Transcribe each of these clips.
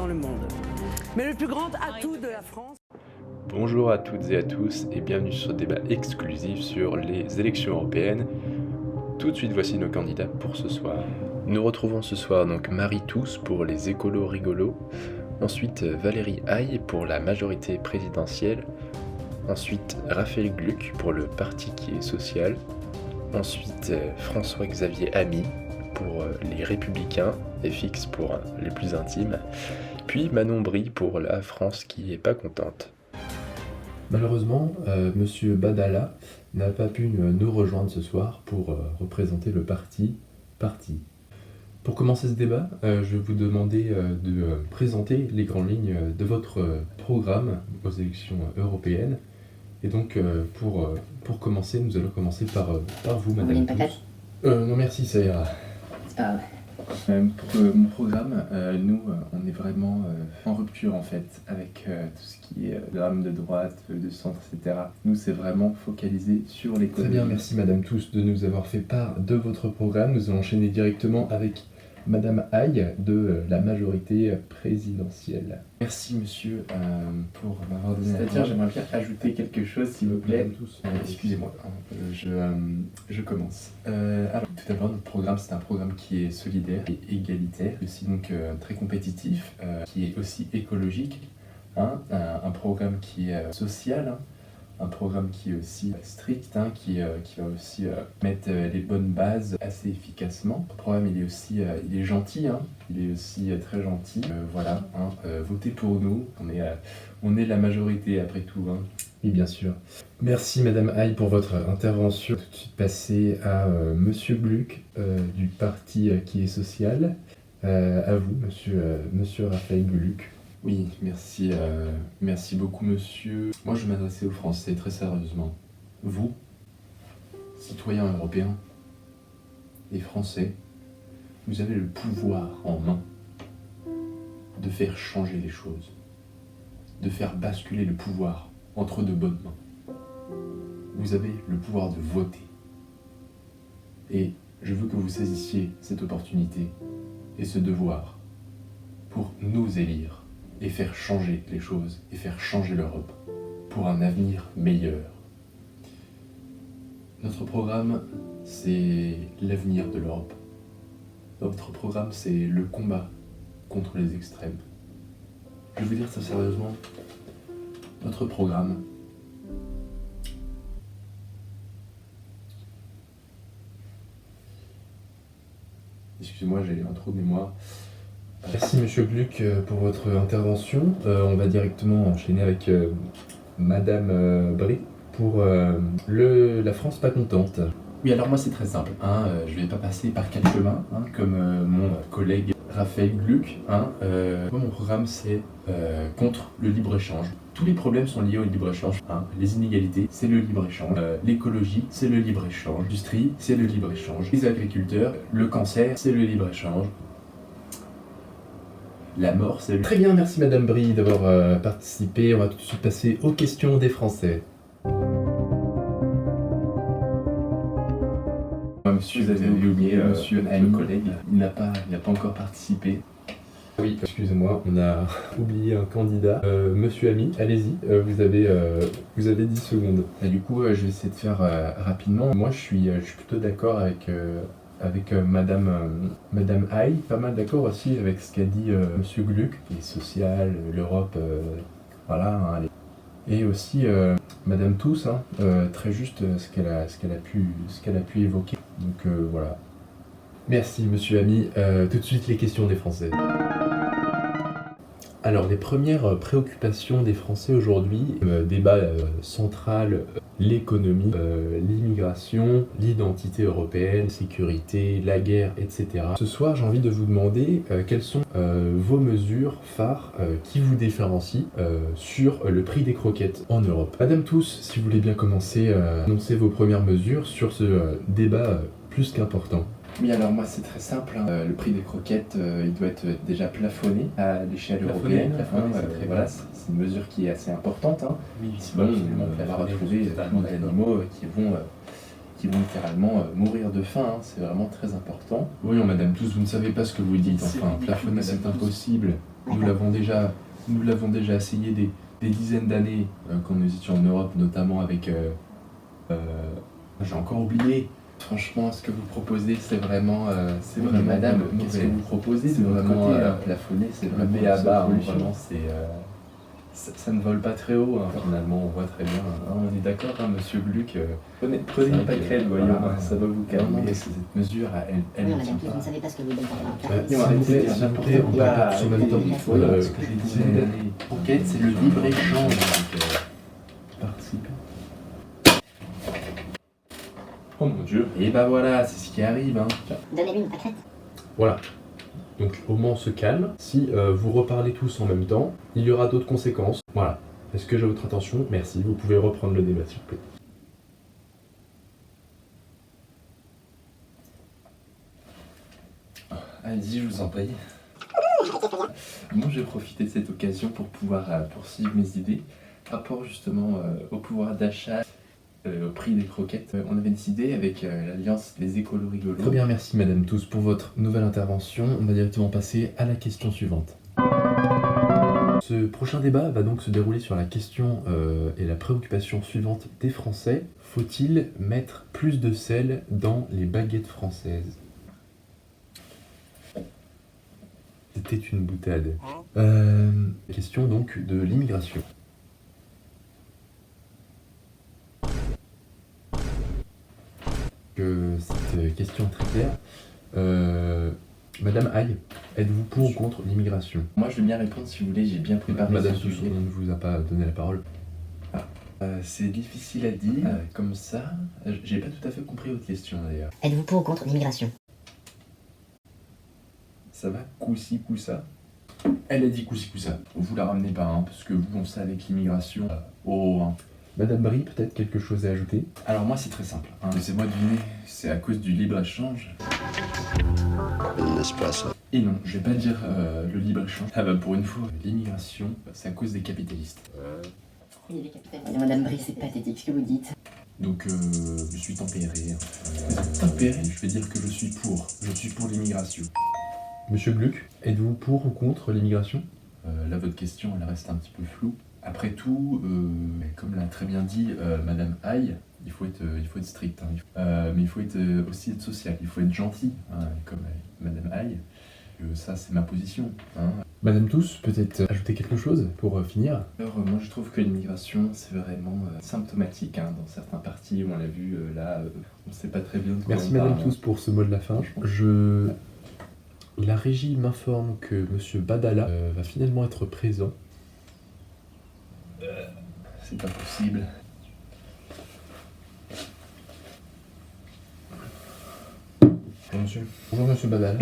dans le monde. Mais le plus grand atout de la France... Bonjour à toutes et à tous et bienvenue sur ce débat exclusif sur les élections européennes. Tout de suite, voici nos candidats pour ce soir. Nous retrouvons ce soir donc Marie Tousse pour les écolos rigolos, ensuite Valérie Haye pour la majorité présidentielle, ensuite Raphaël Gluck pour le parti qui est social, ensuite François-Xavier Ami pour les Républicains, FX pour les plus intimes, puis Manon Brie pour la France qui est pas contente. Malheureusement, Monsieur Badala n'a pas pu nous rejoindre ce soir pour représenter le parti. Pour commencer ce débat, je vais vous demander de présenter les grandes lignes de votre programme aux élections européennes. Et donc, pour commencer, nous allons commencer par vous, Madame Tousse. Non merci, ça ira. C'est pas vrai. Pour mon programme, nous, on est vraiment en rupture en fait avec tout ce qui est drame de droite, de centre, etc. Nous, c'est vraiment focalisé sur l'économie. Très bien, merci Madame Tousse de nous avoir fait part de votre programme. Nous allons enchaîner directement avec Madame Haye de la majorité présidentielle. Merci monsieur pour m'avoir donné la parole. J'aimerais bien ajouter quelque chose s'il vous plaît. Excusez-moi, je commence. Alors tout d'abord notre programme c'est un programme qui est solidaire et égalitaire, aussi donc très compétitif, qui est aussi écologique, un programme qui est social, un programme qui est aussi strict, qui va aussi mettre les bonnes bases assez efficacement. Le programme il est aussi il est gentil, il est aussi très gentil. Voilà, votez pour nous, on est la majorité après tout. Oui, bien sûr. Merci Madame Haye pour votre intervention. Tout de suite passer à Monsieur Gluck du parti qui est social. À vous, Monsieur Raphaël Gluck. Oui, merci beaucoup monsieur. Moi je m'adressais aux Français très sérieusement. Vous, citoyens européens et Français, vous avez le pouvoir en main de faire changer les choses, de faire basculer le pouvoir entre de bonnes mains. Vous avez le pouvoir de voter. Et je veux que vous saisissiez cette opportunité et ce devoir pour nous élire et faire changer les choses, et faire changer l'Europe pour un avenir meilleur. Notre programme, c'est l'avenir de l'Europe. Notre programme, c'est le combat contre les extrêmes. Je veux dire ça sérieusement, notre programme, excusez-moi, j'ai un trou de mémoire. Merci Monsieur Gluck pour votre intervention. On va directement enchaîner avec Madame Brie pour la France pas contente. Oui, alors moi c'est très simple, je vais pas passer par quatre chemins, comme mon collègue Raphaël Gluck. Moi mon programme c'est contre le libre-échange. Tous les problèmes sont liés au libre-échange. Les inégalités, c'est le libre-échange. L'écologie, c'est le libre-échange. L'industrie, c'est le libre-échange. Les agriculteurs, le cancer, c'est le libre-échange. La mort, c'est... Très bien, merci Madame Brie d'avoir participé. On va tout de suite passer aux questions des Français. Monsieur, vous avez oublié monsieur Ami, le collègue, il n'a pas encore participé. Oui, excusez-moi, on a oublié un candidat. Monsieur Ami, allez-y, vous avez 10 secondes. Et du coup, je vais essayer de faire rapidement. Moi, je suis plutôt d'accord avec Madame Haye, pas mal d'accord aussi avec ce qu'a dit Monsieur Gluck, les social, l'Europe, voilà. Et aussi Madame Tousse, très juste ce qu'elle a pu évoquer. Donc voilà. Merci Monsieur Ami. Tout de suite les questions des Français. Alors les premières préoccupations des Français aujourd'hui, débat central, l'économie, l'immigration, l'identité européenne, sécurité, la guerre, etc. Ce soir, j'ai envie de vous demander quelles sont vos mesures phares qui vous différencient sur le prix des croquettes en Europe. Madame Tousse, si vous voulez bien commencer à annoncer vos premières mesures sur ce débat plus qu'important. Oui, alors moi c'est très simple. Le prix des croquettes, il doit être déjà plafonné à l'échelle européenne. Voilà, c'est une mesure qui est assez importante. Oui, sinon on va retrouver des animaux qui vont littéralement mourir de faim. C'est vraiment très important. Oui, Madame Tousse, vous ne savez pas ce que vous dites. Enfin, plafonner, c'est impossible. Nous l'avons déjà essayé des dizaines d'années quand nous étions en Europe, notamment avec... j'ai encore oublié. Franchement, ce que vous proposez, c'est vraiment... madame, qu'est-ce que vous proposez c'est de votre vraiment côté, là plafonné, c'est Le vraiment B à bas, solution. vraiment, ça ne vole pas très haut, hein. Finalement, on voit très bien. Hein, on est d'accord, hein, monsieur Gluck. Prenez une pâquerette, voyons, voilà, ça va vous calmer. mais Cette mesure, elle Oui, ne madame, tient vous ne pas. savez pas ce que vous dites. S'il vous plaît, on va pas tous en même temps. Ce que j'ai dit d'année. Enquête, c'est le libre-échange. Participe. Oh mon dieu. Et bah voilà, c'est ce qui arrive. Hein. Donnez-lui une pâquerette. Voilà. Donc au moins on se calme. Si vous reparlez tous en même temps, il y aura d'autres conséquences. Voilà. Est-ce que j'ai votre attention? Merci. Vous pouvez reprendre le débat s'il vous plaît. Allez-y, je vous en prie. Moi, je vais profiter de cette occasion pour pouvoir poursuivre mes idées. Rapport justement au pouvoir d'achat, au prix des croquettes. On avait décidé avec l'Alliance des écolos rigolos. Très bien, merci Madame Tous pour votre nouvelle intervention. On va directement passer à la question suivante. Ce prochain débat va donc se dérouler sur la question et la préoccupation suivante des Français. Faut-il mettre plus de sel dans les baguettes françaises? C'était une boutade. Question donc de l'immigration. Cette question est très claire. Madame Aïe, êtes-vous pour ou contre l'immigration? Moi, je vais bien répondre si vous voulez, j'ai bien préparé Madame ce Tous, sujet. on ne vous a pas donné la parole. C'est difficile à dire, comme ça. J'ai pas tout à fait compris votre question d'ailleurs. Êtes-vous pour ou contre l'immigration? Ça va, coup-ci, coup-ça. Elle a dit coup-ci, coup-ça. Vous la ramenez pas, hein, parce que vous, on sait avec l'immigration. Hein. Madame Brie, peut-être quelque chose à ajouter? Alors moi, c'est très simple. Hein. Laissez-moi deviner, c'est à cause du libre-échange. Et non, je vais pas dire le libre-échange. Ah bah pour une fois, l'immigration, c'est à cause des capitalistes. Oui, les capitalistes. Madame Brie, c'est pathétique ce que vous dites. Donc je suis tempéré. Tempéré, je vais dire que je suis pour. Je suis pour l'immigration. Monsieur Gluck, êtes-vous pour ou contre l'immigration? Là, votre question, elle reste un petit peu floue. Après tout, comme l'a très bien dit Madame Aïe, il faut être strict. Hein. Mais il faut aussi être social, il faut être gentil, hein, comme Madame Aïe. Ça, c'est ma position. Hein. Madame Tous, peut-être ajouter quelque chose pour finir? Alors, moi, je trouve que l'immigration, c'est vraiment symptomatique. Hein, dans certains partis où on l'a vu, là, on ne sait pas très bien de quoi Merci on Madame parle. Tous pour ce mot de la fin. La régie m'informe que Monsieur Badala va finalement être présent. C'est pas possible. Bonjour Monsieur. Bonjour Monsieur Badala.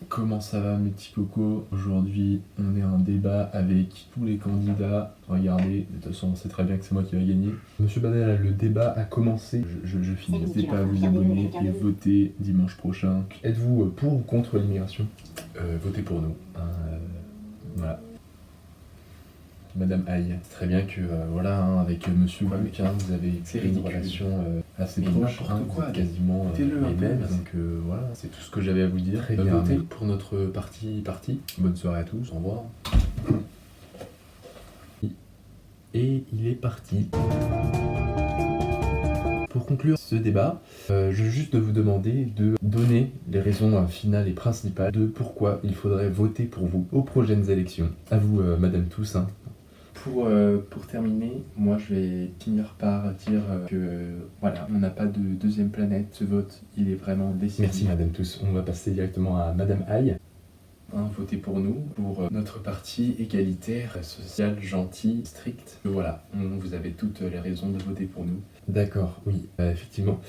Comment ça va mes petits cocos? Aujourd'hui, on est en débat avec tous les candidats. Regardez, de toute façon, on sait très bien que c'est moi qui vais gagner. Monsieur Badala, le débat a commencé. Je finis. N'hésitez pas à vous abonner et voter dimanche prochain. Êtes-vous pour ou contre l'immigration? Votez pour nous. Voilà. Madame Aïe, c'est très bien que voilà, hein, avec Monsieur Gluck, hein, vous avez C'est créé une ridicule. relation assez Mais proche, n'importe hein, quoi, vous êtes quasiment mettez-le un les peu, mêmes. parce Donc voilà, c'est tout ce que j'avais à vous dire. Très bien, Votez. pour notre parti. Bonne soirée à tous, au revoir. Et il est parti. Pour conclure ce débat, je vais juste vous demander de donner les raisons finales et principales de pourquoi il faudrait voter pour vous aux prochaines élections. À vous, Madame Toussaint. Pour terminer, moi je vais finir par dire que voilà, on n'a pas de deuxième planète. Ce vote, il est vraiment décisif. Merci Madame Tous. On va passer directement à Madame Aïe. Hein, votez pour nous, pour notre parti égalitaire, social, gentil, strict. Voilà, vous avez toutes les raisons de voter pour nous. D'accord, oui, effectivement.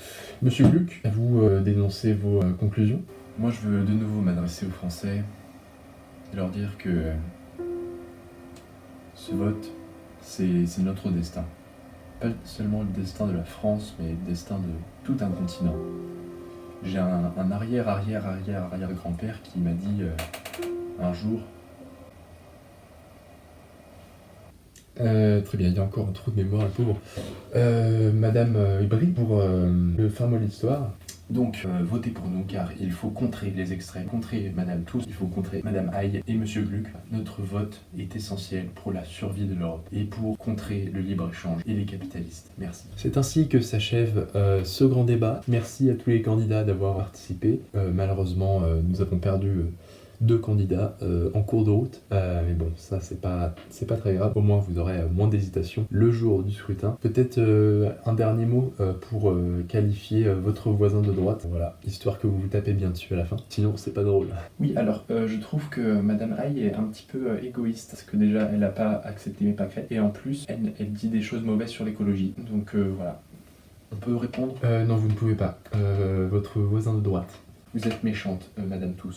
Monsieur Gluck, à vous d'énoncer vos conclusions. Moi je veux de nouveau m'adresser aux Français et leur dire que ce vote, c'est notre destin. Pas seulement le destin de la France, mais le destin de tout un continent. J'ai un arrière-grand-père qui m'a dit un jour... Très bien, il y a encore un trou de mémoire, le pauvre. Madame Ibri, pour le fin mot de l'histoire. Donc votez pour nous car il faut contrer les extrêmes, contrer Madame Tous, il faut contrer Madame Haye et Monsieur Gluck. Notre vote est essentiel pour la survie de l'Europe et pour contrer le libre-échange et les capitalistes. Merci. C'est ainsi que s'achève ce grand débat. Merci à tous les candidats d'avoir participé. Malheureusement, nous avons perdu 2 candidats en cours de route. Mais bon, ça c'est pas très grave. Au moins vous aurez moins d'hésitation le jour du scrutin. Peut-être un dernier mot pour qualifier votre voisin de droite. Voilà, histoire que vous vous tapez bien dessus à la fin. Sinon c'est pas drôle. Oui, alors je trouve que Madame Haye est un petit peu égoïste parce que déjà elle n'a pas accepté mes pâquerettes et en plus elle dit des choses mauvaises sur l'écologie. Donc voilà. On peut répondre? Non, vous ne pouvez pas. Votre voisin de droite. Vous êtes méchante, Madame Tous.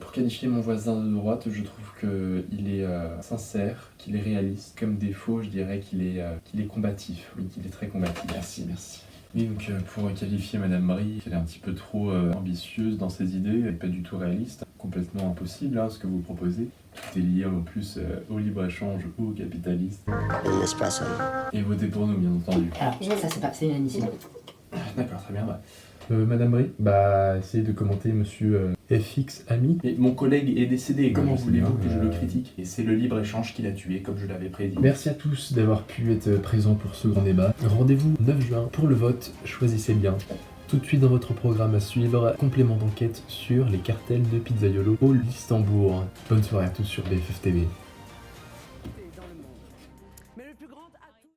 Pour qualifier mon voisin de droite, je trouve qu'il est sincère, qu'il est réaliste. Comme défaut, je dirais qu'il est combatif. Oui, qu'il est très combatif. Merci, merci. Et donc pour qualifier Madame Brie, elle est un petit peu trop ambitieuse dans ses idées, elle n'est pas du tout réaliste. Complètement impossible ce que vous proposez. Tout est lié en plus au libre-échange, au capitalisme. Et votez pour nous, bien entendu. Alors, ça c'est inadmissible. D'accord, très bien. Madame Brie, essayez de commenter Monsieur FX Ami. Et mon collègue est décédé, comment je sais voulez-vous bien, que je le critique? Et c'est le libre-échange qui l'a tué, comme je l'avais prédit. Merci à tous d'avoir pu être présents pour ce grand débat. Rendez-vous 9 juin pour le vote, choisissez bien. Tout de suite dans votre programme à suivre, complément d'enquête sur les cartels de Pizzaiolo au Luxembourg. Bonne soirée à tous sur BFF TV.